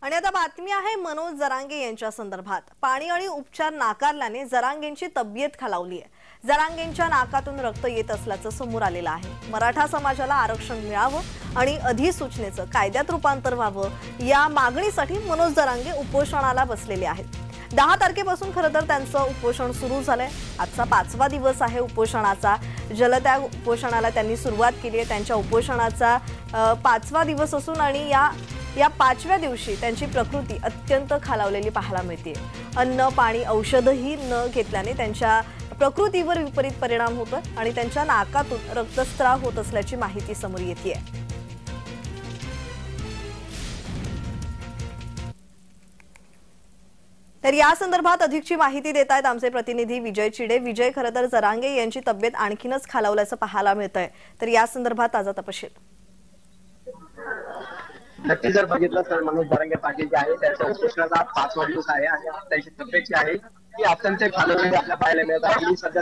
आणि आता बातमी आहे मनोज जरांगे यांच्या संदर्भात। पाणी आणि उपचार नाकारल्याने जरांगेंची तब्येत खालावली आहे। जरांगेंच्या नाकातून रक्त येत असल्याचं समोर आलेलं आहे। मराठा समाजाला आरक्षण मिळावं आणि अधिसूचनेचं कायद्यात रूपांतर व्हावं या मागणीसाठी मनोज जरांगे उपोषणाला बसलेले आहेत। 10 तारखेपासून खरं तर त्यांचं उपोषण सुरू झालंय। आजचा 5वा दिवस आहे उपोषणाचा। जलत्याग उपोषणाला त्यांनी सुरुवात केली आहे। त्यांच्या उपोषणाचा 5वा दिवस असून आणि या 5व्या दिवशी त्यांची प्रकृती अत्यंत खालावलेली पाहायला मिळते। अन्न पाणी औषधही न घेतल्याने त्यांच्या प्रकृतीवर विपरीत परिणाम होतो आणि त्यांच्या नाकातून रक्तस्राव होत असल्याची माहिती समोर येते। तर या संदर्भात अधिकची माहिती देत आहेत आमचे प्रतिनिधी विजय चिडे। विजय, खरं तर जरांगे यांची तब्येत आणखीनच खालावल्याचं पाहायला मिळतंय, तर या संदर्भात ताजा तपशील। नक्की जर बघितलं तर मनोज जरांगे पाटील जे आहे त्यांच्या उपोषणाचा 5वा दिवस आहे आणि त्यांची तब्येत जी आहे ती अत्यंत खालावलेली आपल्याला पाहायला मिळत आहे। आणि सध्या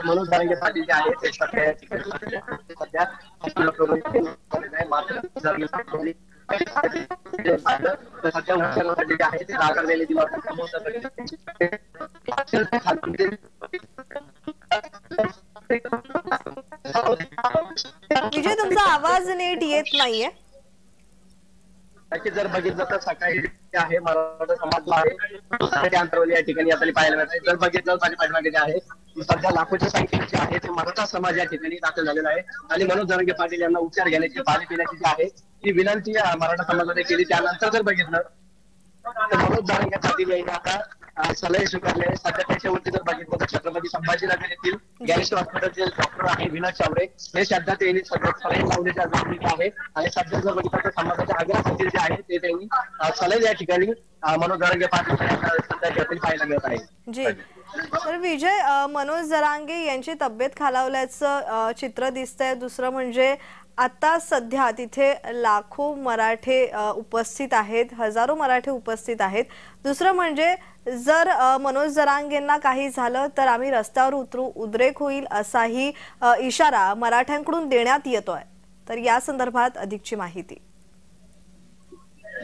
मनोज जरांगे पाटील जे आहे ते सध्या सध्या उपचारासाठी जे आहे ते नाकारलेले दिवस विजय, तुमचा आवाज नीट येत नाहीये। नक्की जर बघितलं तर सकाळी आहे मराठा समाज आहे अंतरवली या ठिकाणी आपल्याला पाहायला मिळत आहे। जर बघितलं तर पाठीमागे जे आहे सध्या लाखोच्या संख्येने जे आहे ते मराठा समाज या ठिकाणी दाखल झालेला आहे आणि मनोज जरांगे पाटील यांना उपचार घेण्याची पाणी पिण्याची जी आहे ती विनंती मराठा समाजाने केली। त्यानंतर जर बघितलं तर मनोज जरांगे पाटील यांनी आता सलहे स्वीकारले। सध्या त्याच्यावरती जर बघितलं तर छत्रपती संभाजीनगर येथील गॅनेश हॉस्पिटलचे डॉक्टर आहे विनोद चावरे हे सध्या त्यांनी सलहे लावण्याच्या जबाबदारी आहे आणि सध्या जर बघितलं तर समाजाच्या आग्रहासाठी जे आहे ते त्यांनी सलहे या ठिकाणी मनोज जरांगे पाटील यांना सध्या पाहायला मिळत आहे। जी, तर विजय, मनोज जरांगे यांची तब्येत खालावल्याचं चित्र दिसतंय। दुसरं म्हणजे आता सध्या तिथे लाखो मराठे उपस्थित आहेत, हजारो मराठे उपस्थित आहेत। दुसरं म्हणजे जर मनोज जरांगेंना काही झालं तर आम्ही रस्त्यावर उतरू, उद्रेक होईल असाही इशारा मराठ्यांकडून देण्यात येतोय। तर या संदर्भात अधिकची माहिती।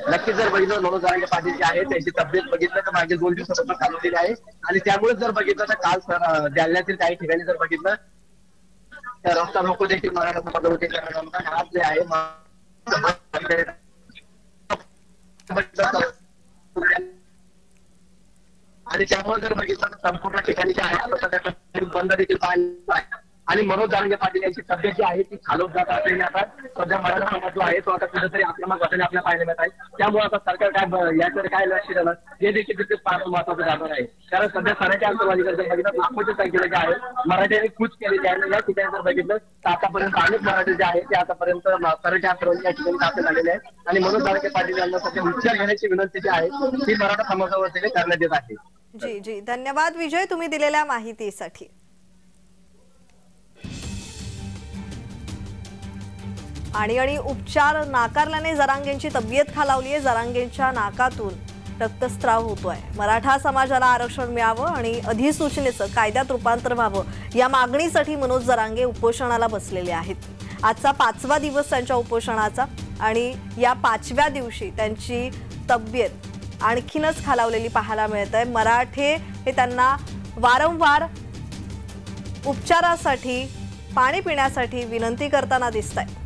नक्की जर बघितलं मनोज जरांगे पाटील जे आहे त्यांची तब्येत बघितलं तर मागील 2 दिवसापासून खालावलेली आहे आणि त्यामुळे जर बघितलं तर काल जालन्यातील काही ठिकाणी जर बघितलं तर रस्ता रोको देखील मराठा समाजावरती आज जे आहे आणि त्यामुळे जर बघितलं तर संपूर्ण ठिकाणी जे आहे बंद देखील पाहायला आहे आणि मनोज जरांगे पाटील यांची तब्येत जी आहे ती खालवत जात असल्याने आता सध्या मराठा समाज जो आहे तो आता कुठेतरी आक्रमक वाटेने आपल्याला पाहायला मिळत आहे। त्यामुळे आता सरकार काय याकडे काय लक्ष देणार हे देखील तिथे फार महत्वाचं जाणार आहे। कारण सध्या सराच्या अंतर्वादीकडे जर बघितलं लाखोच्या संख्येने जे आहे मराठ्यांनी कूच केलेली आहे। या ठिकाणी जर बघितलं तर आतापर्यंत अनेक मराठी जे आहे ते आतापर्यंत सराच्या अंतर्वादी या ठिकाणी दाखल झालेले आहेत आणि मनोज जरांगे पाटील यांना सध्या उपचार घेण्याची विनंती जी आहे ती मराठा समाजावरती करण्यात येत आहे। जी जी, धन्यवाद विजय तुम्ही दिलेल्या माहितीसाठी। आणि उपचार नाकारल्याने जरांगेंची तब्येत खालावली आहे। जरांगेंच्या नाकातून रक्तस्राव होतोय। मराठा समाजाला आरक्षण मिळावं आणि अधिसूचनेचं कायद्यात रूपांतर व्हावं या मागणीसाठी मनोज जरांगे उपोषणाला बसलेले आहेत। आजचा 5वा दिवस त्यांच्या उपोषणाचा आणि या 5व्या दिवशी त्यांची तब्येत आणखीनच खालावलेली पाहायला मिळते। मराठे हे त्यांना वारंवार उपचारासाठी पाणी पिण्यासाठी विनंती करताना दिसतायत।